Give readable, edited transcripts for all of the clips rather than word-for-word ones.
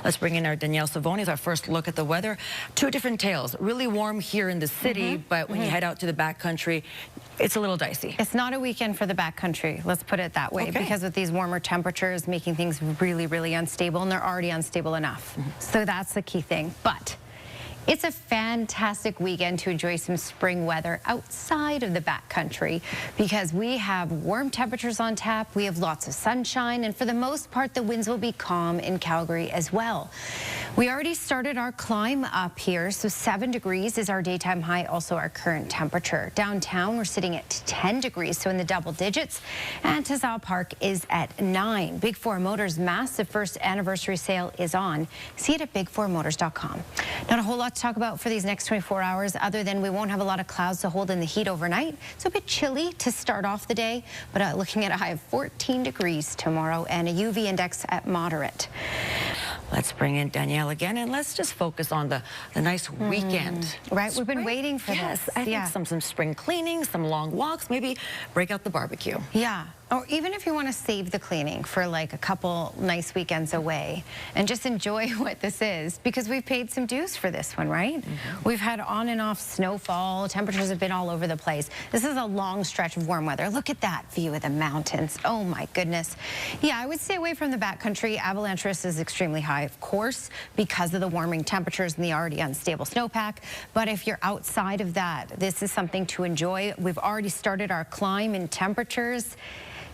Let's bring in our Danielle Savoni as our first look at the weather. Two different tales. Really warm here in the city, but when you head out to the backcountry, it's a little dicey. It's not a weekend for the backcountry, let's put it that way, because with these warmer temperatures making things really, really unstable, and they're already unstable enough. So that's the key thing. But it's a fantastic weekend to enjoy some spring weather outside of the backcountry because we have warm temperatures on tap, we have lots of sunshine, and for the most part, the winds will be calm in Calgary as well. We already started our climb up here, so 7 degrees is our daytime high, also our current temperature. Downtown, we're sitting at 10 degrees, so in the double digits, and Tazawa Park is at 9. Big 4 Motors' massive first anniversary sale is on. See it at big4motors.com. Not a whole lot to talk about for these next 24 hours other than we won't have a lot of clouds to hold in the heat overnight. It's a bit chilly to start off the day, but looking at a high of 14 degrees tomorrow and a UV index at moderate. Let's bring in Danielle again, and let's just focus on the nice weekend. Right, we've been waiting for this. I think some spring cleaning, some long walks, maybe break out the barbecue. Yeah, or even if you want to save the cleaning for like a couple nice weekends away and just enjoy what this is, because we've paid some dues for this one, right? We've had on and off snowfall, temperatures have been all over the place. This is a long stretch of warm weather. Look at that view of the mountains. Oh my goodness. Yeah, I would stay away from the backcountry. Avalanche risk is extremely high, of course, because of the warming temperatures and the already unstable snowpack. But if you're outside of that, this is something to enjoy. We've already started our climb in temperatures.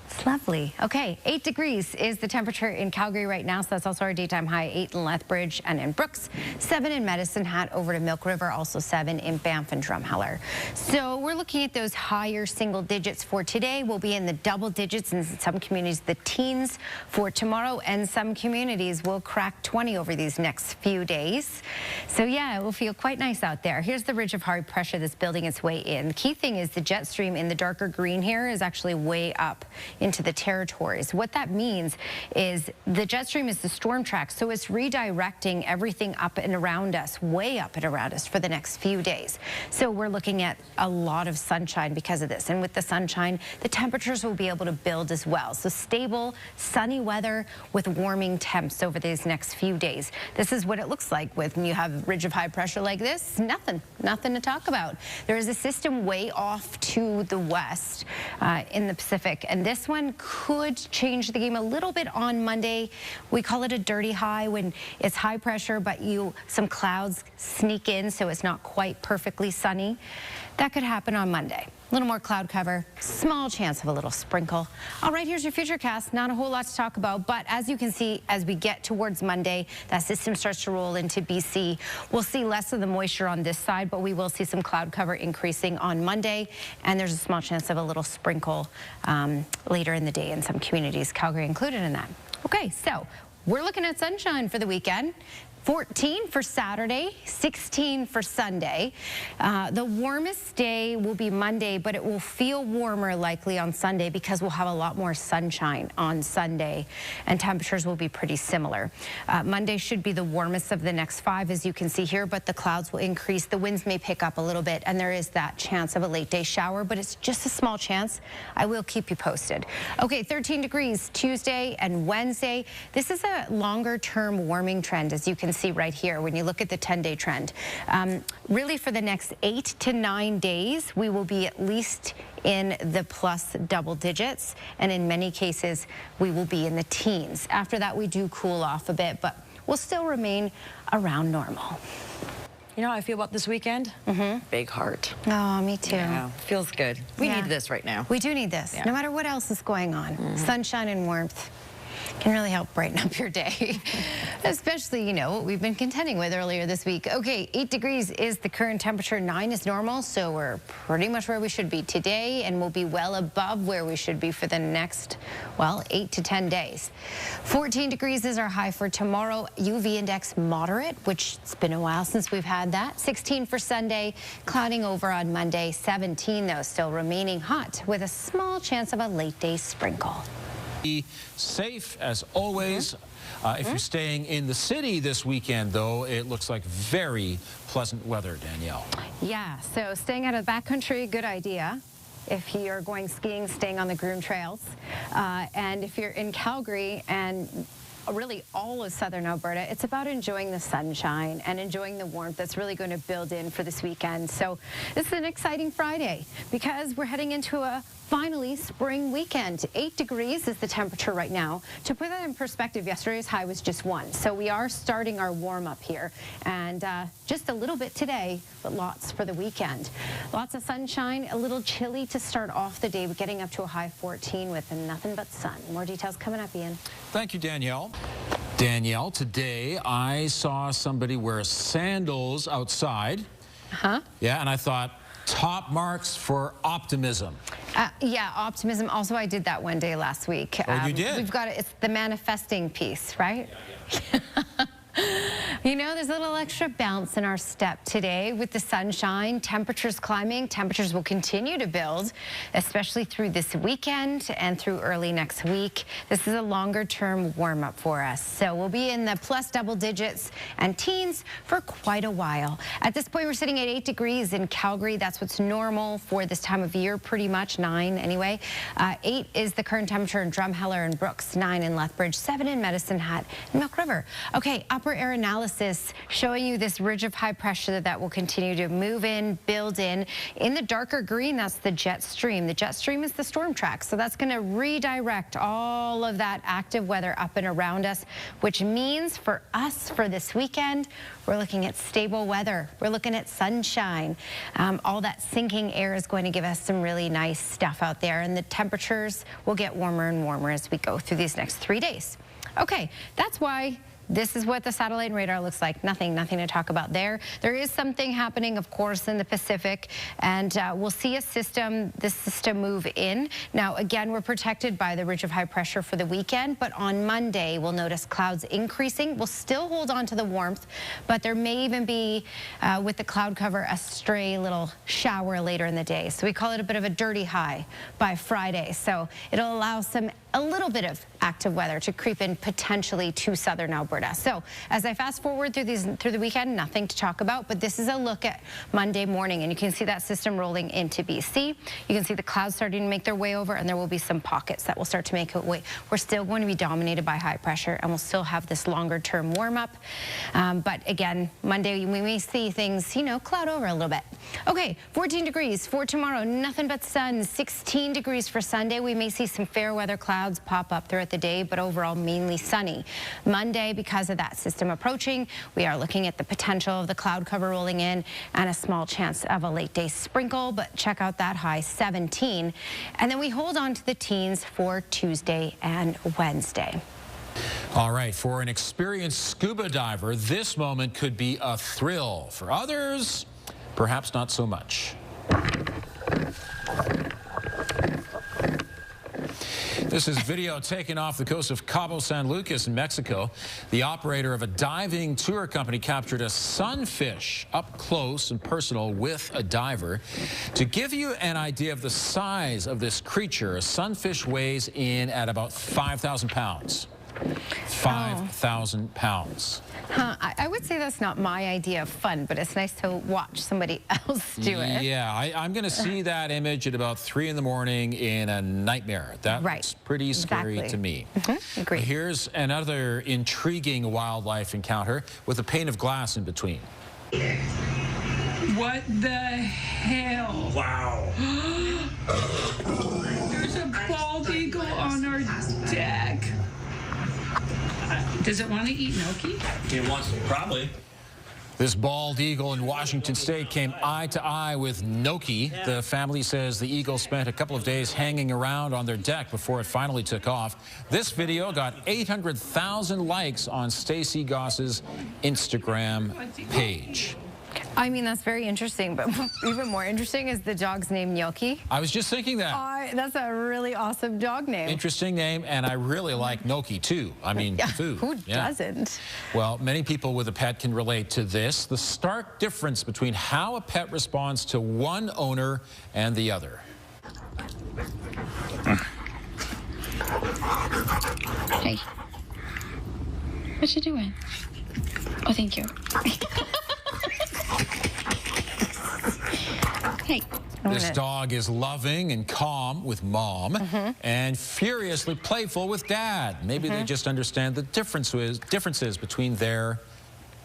It's lovely. Okay, 8 degrees is the temperature in Calgary right now, so that's also our daytime high, 8 in Lethbridge and in Brooks, 7 in Medicine Hat over to Milk River, also 7 in Banff and Drumheller. So we're looking at those higher single digits for today. We'll be in the double digits in some communities, the teens for tomorrow, and some communities will crack 20 over these next few days. So yeah, it will feel quite nice out there. Here's the ridge of high pressure that's building its way in. The key thing is the jet stream in the darker green here is actually way up into the territories. What that means is the jet stream is the storm track, so it's redirecting everything up and around us, way up and around us for the next few days. So we're looking at a lot of sunshine because of this, and with the sunshine, the temperatures will be able to build as well. So stable, sunny weather with warming temps over these next few days. This is what it looks like when you have a ridge of high pressure like this. Nothing to talk about. There is a system way off to the west in the Pacific, and this one could change the game a little bit on Monday. We call it a dirty high when it's high pressure, but some clouds sneak in, so it's not quite perfectly sunny. That could happen on Monday. A little more cloud cover, small chance of a little sprinkle. All right, here's your futurecast. Not a whole lot to talk about, but as you can see, as we get towards Monday, that system starts to roll into BC. We'll see less of the moisture on this side, but we will see some cloud cover increasing on Monday, and there's a small chance of a little sprinkle later in the day in some communities, Calgary included in that. Okay, so we're looking at sunshine for the weekend. 14 for Saturday, 16 for Sunday. The warmest day will be Monday, but it will feel warmer likely on Sunday because we'll have a lot more sunshine on Sunday, and temperatures will be pretty similar. Monday should be the warmest of the next 5, as you can see here, but the clouds will increase. The winds may pick up a little bit, and there is that chance of a late day shower, but it's just a small chance. I will keep you posted. Okay, 13 degrees Tuesday and Wednesday. This is a longer term warming trend, as you can see right here when you look at the 10-day trend. Really for the next 8 to 9 days, we will be at least in the plus double digits, and in many cases we will be in the teens. After that, we do cool off a bit, but we'll still remain around normal. You know how I feel about this weekend? Big heart. Oh, me too. Yeah, feels good. We need this right now. We do need this, no matter what else is going on. Sunshine and warmth can really help brighten up your day, especially, you know, what we've been contending with earlier this week. Okay, 8 degrees is the current temperature, 9 is normal, so we're pretty much where we should be today, and we'll be well above where we should be for the next, well, 8 to 10 days. 14 degrees is our high for tomorrow, UV index moderate, which it's been a while since we've had that. 16 for Sunday, clouding over on Monday. 17, though, still remaining hot with a small chance of a late day sprinkle. Be safe as always. If you're staying in the city this weekend, though, it looks like very pleasant weather, Danielle. Yeah, so staying out of the backcountry, good idea. If you're going skiing, staying on the groomed trails. And if you're in Calgary and really all of southern Alberta, it's about enjoying the sunshine and enjoying the warmth that's really going to build in for this weekend. So this is an exciting Friday because we're heading into a finally spring weekend. 8 degrees is the temperature right now. To put that in perspective, yesterday's high was just 1. So we are starting our warm up here, and just a little bit today, but lots for the weekend. Lots of sunshine, a little chilly to start off the day, but getting up to a high 14 with nothing but sun. More details coming up, Ian. Thank you, Danielle. Danielle, today I saw somebody wear sandals outside. Huh? Yeah, and I thought, top marks for optimism. Yeah, optimism. Also, I did that one day last week. Oh, you did? We've got it's the manifesting piece, right? Yeah. You know, there's a little extra bounce in our step today with the sunshine, temperatures climbing. Temperatures will continue to build, especially through this weekend and through early next week. This is a longer term warm up for us. So we'll be in the plus double digits and teens for quite a while. At this point, we're sitting at 8 degrees in Calgary. That's what's normal for this time of year, pretty much 9 anyway. 8 is the current temperature in Drumheller and Brooks, 9 in Lethbridge, 7 in Medicine Hat and Milk River. Okay, upper air analysis showing you this ridge of high pressure that will continue to move in, build in. In the darker green, that's the jet stream. The jet stream is the storm track, so that's going to redirect all of that active weather up and around us, which means for us, for this weekend, we're looking at stable weather. We're looking at sunshine. All that sinking air is going to give us some really nice stuff out there, and the temperatures will get warmer and warmer as we go through these next 3 days. Okay, that's why this is what the satellite and radar looks like. Nothing to talk about there. There is something happening, of course, in the Pacific, and we'll see this system move in. Now, again, we're protected by the ridge of high pressure for the weekend, but on Monday, we'll notice clouds increasing. We'll still hold on to the warmth, but there may even be, with the cloud cover, a stray little shower later in the day. So we call it a bit of a dirty high by Friday. So it'll allow a little bit of active weather to creep in potentially to southern Alberta. So as I fast forward through the weekend, nothing to talk about, but this is a look at Monday morning, and you can see that system rolling into BC. You can see the clouds starting to make their way over, and there will be some pockets that will start to make it way. We're still going to be dominated by high pressure, and we'll still have this longer term warm up. But again, Monday we may see things, you know, cloud over a little bit. Okay, 14 degrees for tomorrow, nothing but sun. 16 degrees for Sunday. We may see some fair weather clouds pop up throughout the day, but overall mainly sunny. Monday, because of that system approaching, we are looking at the potential of the cloud cover rolling in and a small chance of a late day sprinkle, but check out that high 17. And then we hold on to the teens for Tuesday and Wednesday. All right, for an experienced scuba diver, this moment could be a thrill. For others, perhaps not so much. This is video taken off the coast of Cabo San Lucas in Mexico. The operator of a diving tour company captured a sunfish up close and personal with a diver. To give you an idea of the size of this creature, a sunfish weighs in at about 5,000 pounds. 5,000 pounds. Huh, I would say that's not my idea of fun, but it's nice to watch somebody else do it. Yeah, I'm going to see that image at about 3 in the morning in a nightmare. That's pretty scary to me. Agreed. Here's another intriguing wildlife encounter with a pane of glass in between. What the hell? Wow. There's a bald eagle on our deck. Does it want to eat Noki? It wants to, probably. This bald eagle in Washington State came eye to eye with Noki. The family says the eagle spent a couple of days hanging around on their deck before it finally took off. This video got 800,000 likes on Stacey Goss's Instagram page. I mean, that's very interesting, but even more interesting is the dog's name, Gnocchi. I was just thinking that. That's a really awesome dog name. Interesting name, and I really like gnocchi, too. I mean, food. Who doesn't? Well, many people with a pet can relate to this, the stark difference between how a pet responds to one owner and the other. Hey. What you doing? Oh, thank you. Hey. This dog is loving and calm with Mom and furiously playful with Dad. Maybe they just understand the differences between their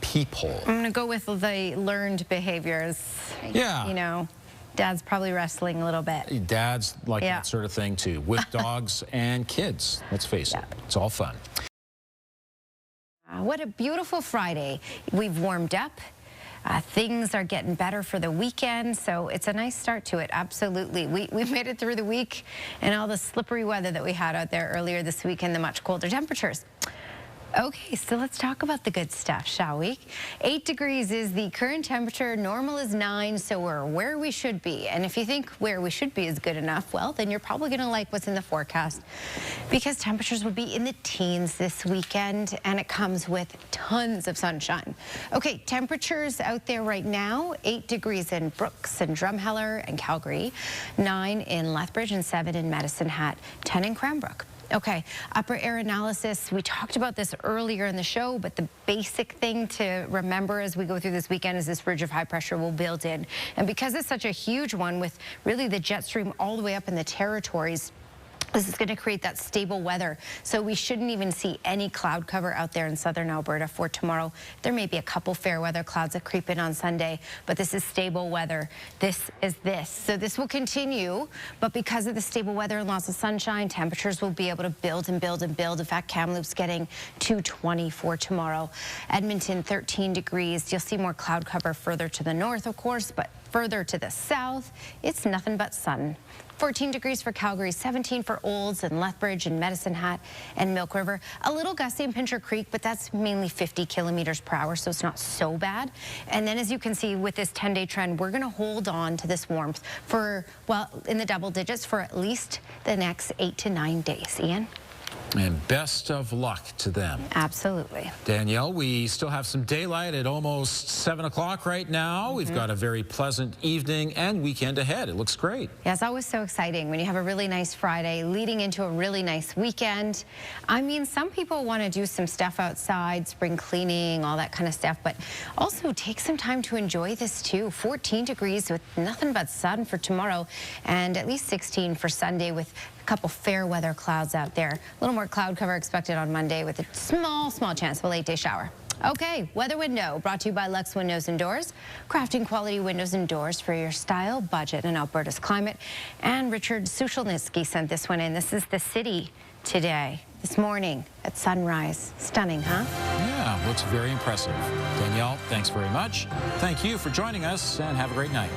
people. I'm going to go with the learned behaviors. Yeah. You know, Dad's probably wrestling a little bit. Dad's like that sort of thing, too, with dogs and kids. Let's face it, it's all fun. What a beautiful Friday. We've warmed up. Things are getting better for the weekend, so it's a nice start to it. Absolutely. We made it through the week and all the slippery weather that we had out there earlier this week and the much colder temperatures. Okay, so let's talk about the good stuff, shall we? 8 degrees is the current temperature. Normal is 9, so we're where we should be. And if you think where we should be is good enough, well, then you're probably going to like what's in the forecast, because temperatures will be in the teens this weekend, and it comes with tons of sunshine. Okay, temperatures out there right now, 8 degrees in Brooks and Drumheller and Calgary, 9 in Lethbridge and 7 in Medicine Hat, 10 in Cranbrook. Okay, upper air analysis. We talked about this earlier in the show, but the basic thing to remember as we go through this weekend is this ridge of high pressure will build in. And because it's such a huge one with really the jet stream all the way up in the territories, this is going to create that stable weather. So we shouldn't even see any cloud cover out there in southern Alberta for tomorrow. There may be a couple fair weather clouds that creep in on Sunday, but this is stable weather. This is this. So this will continue, but because of the stable weather and lots of sunshine, temperatures will be able to build and build and build. In fact, Kamloops getting to 20 for tomorrow. Edmonton, 13 degrees. You'll see more cloud cover further to the north, of course, but further to the south, it's nothing but sun. 14 degrees for Calgary, 17 for Olds and Lethbridge and Medicine Hat and Milk River. A little gusty in Pincher Creek, but that's mainly 50 kilometers per hour, so it's not so bad. And then as you can see with this 10-day trend, we're going to hold on to this warmth for, well, in the double digits for at least the next 8 to 9 days. Ian? And best of luck to them. Absolutely. Danielle, we still have some daylight at almost 7 o'clock right now. We've got a very pleasant evening and weekend ahead. It looks great. Yeah, it's always so exciting when you have a really nice Friday leading into a really nice weekend. I mean, some people want to do some stuff outside, spring cleaning, all that kind of stuff, but also take some time to enjoy this too. 14 degrees with nothing but sun for tomorrow, and at least 16 for Sunday with a couple fair weather clouds out there. A little more cloud cover expected on Monday with a small chance of a late day shower. Okay, weather window brought to you by Lux Windows and Doors, crafting quality windows and doors for your style, budget, and Alberta's climate. And Richard Sushelnitsky sent this one in. This is the city today, this morning at sunrise. Stunning, huh? Yeah, looks very impressive. Danielle, thanks very much. Thank you for joining us, and have a great night.